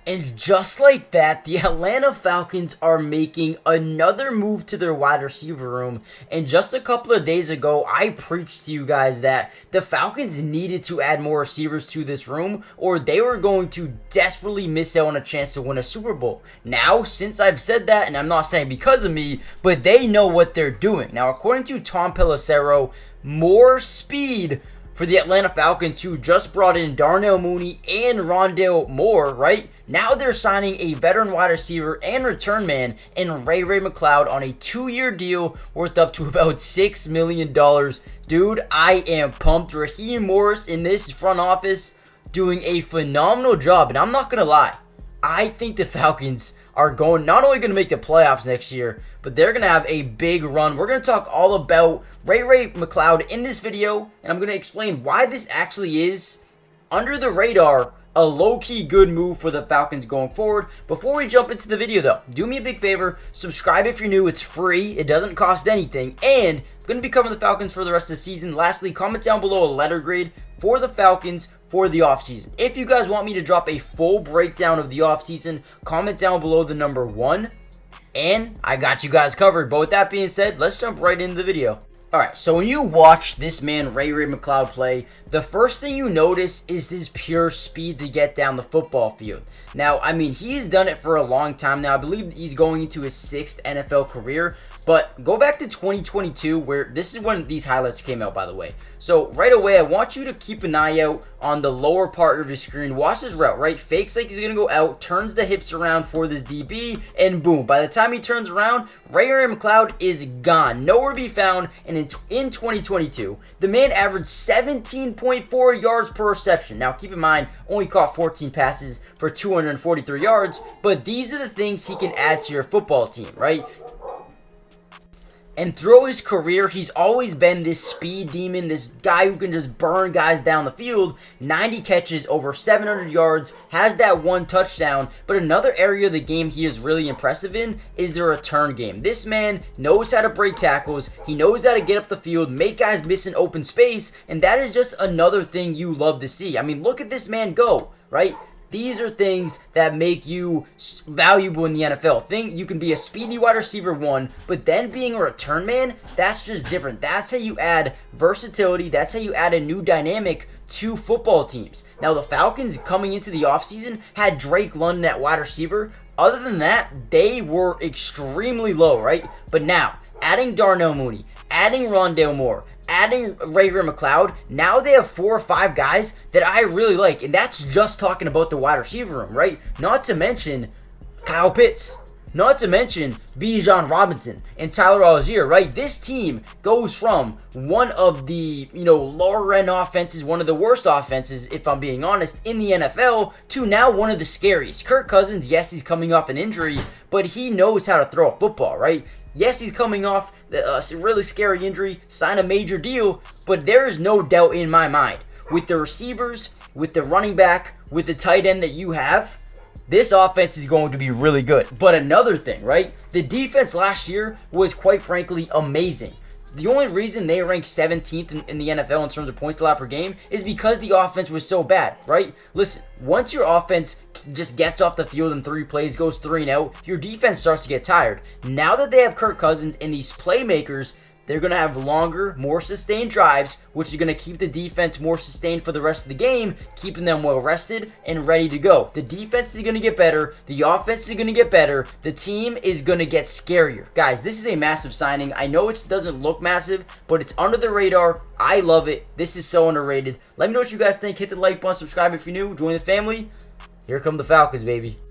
And just like that, the Atlanta Falcons are making another move to their wide receiver room. And just a couple of days ago, I preached to you guys that the Falcons needed to add more receivers to this room, or they were going to desperately miss out on a chance to win a Super Bowl. Now, since I've said that, and I'm not saying because of me, but they know what they're doing. Now, according to Tom Pelissero, more speed for the Atlanta Falcons, who just brought in Darnell Mooney and Rondale Moore, right? Now they're signing a veteran wide receiver and return man in Ray McCloud on a 2-year deal worth up to about $6 million. Dude, I am pumped. Raheem Morris in this front office doing a phenomenal job. And I'm not going to lie, I think the Falcons are not only going to make the playoffs next year, but they're going to have a big run. We're going to talk all about Ray McCloud in this video, and I'm going to explain why this actually is, under the radar, a low-key good move for the Falcons going forward. Before we jump into the video, though, do me a big favor. Subscribe if you're new. It's free. It doesn't cost anything. And I'm going to be covering the Falcons for the rest of the season. Lastly, comment down below a letter grade for the Falcons for the offseason. If you guys want me to drop a full breakdown of the offseason, comment down below the number 1. And I got you guys covered. But with that being said, let's jump right into the video. Alright, so when you watch this man, Ray McCloud, play, the first thing you notice is his pure speed to get down the football field. Now, I mean, he's done it for a long time now. I believe he's going into his 6th NFL career. But go back to 2022, where this is when these highlights came out, by the way. So right away, I want you to keep an eye out on the lower part of the screen. Watch his route, right? Fakes like he's going to go out, turns the hips around for this DB, and boom. By the time he turns around, Ray McCloud is gone. Nowhere to be found. And in 2022, the man averaged 17.4 yards per reception. Now, keep in mind, only caught 14 passes for 243 yards. But these are the things he can add to your football team, right? And throughout his career, he's always been this speed demon, this guy who can just burn guys down the field. 90 catches, over 700 yards, has that 1 touchdown. But another area of the game he is really impressive in is the return game. This man knows how to break tackles. He knows how to get up the field, make guys miss in open space. And that is just another thing you love to see. I mean, look at this man go, right? These are things that make you valuable in the NFL. You can be a speedy wide receiver 1, but then being a return man, that's just different. That's how you add versatility. That's how you add a new dynamic to football teams. Now, the Falcons coming into the offseason had Drake London at wide receiver. Other than that, they were extremely low, right? But now, adding Darnell Mooney, adding Rondale Moore, adding Ray McCloud, now they have 4 or 5 guys that I really like. And that's just talking about the wide receiver room, right? Not to mention Kyle Pitts. Not to mention Bijan Robinson and Tyler Algier, right? This team goes from one of the, lower end offenses, one of the worst offenses, if I'm being honest, in the NFL, to now one of the scariest. Kirk Cousins, yes, he's coming off an injury, but he knows how to throw a football, right? Yes, he's coming off a really scary injury, signed a major deal, but there is no doubt in my mind, with the receivers, with the running back, with the tight end that you have, this offense is going to be really good. But another thing, right? The defense last year was, quite frankly, amazing. The only reason they ranked 17th in the NFL in terms of points allowed per game is because the offense was so bad, right? Listen, once your offense just gets off the field in 3 plays, goes 3 and out, your defense starts to get tired. Now that they have Kirk Cousins and these playmakers, they're going to have longer, more sustained drives, which is going to keep the defense more sustained for the rest of the game, keeping them well rested and ready to go. The defense is going to get better. The offense is going to get better. The team is going to get scarier. Guys, this is a massive signing. I know it doesn't look massive, but it's under the radar. I love it. This is so underrated. Let me know what you guys think. Hit the like button, subscribe if you're new, join the family. Here come the Falcons, baby.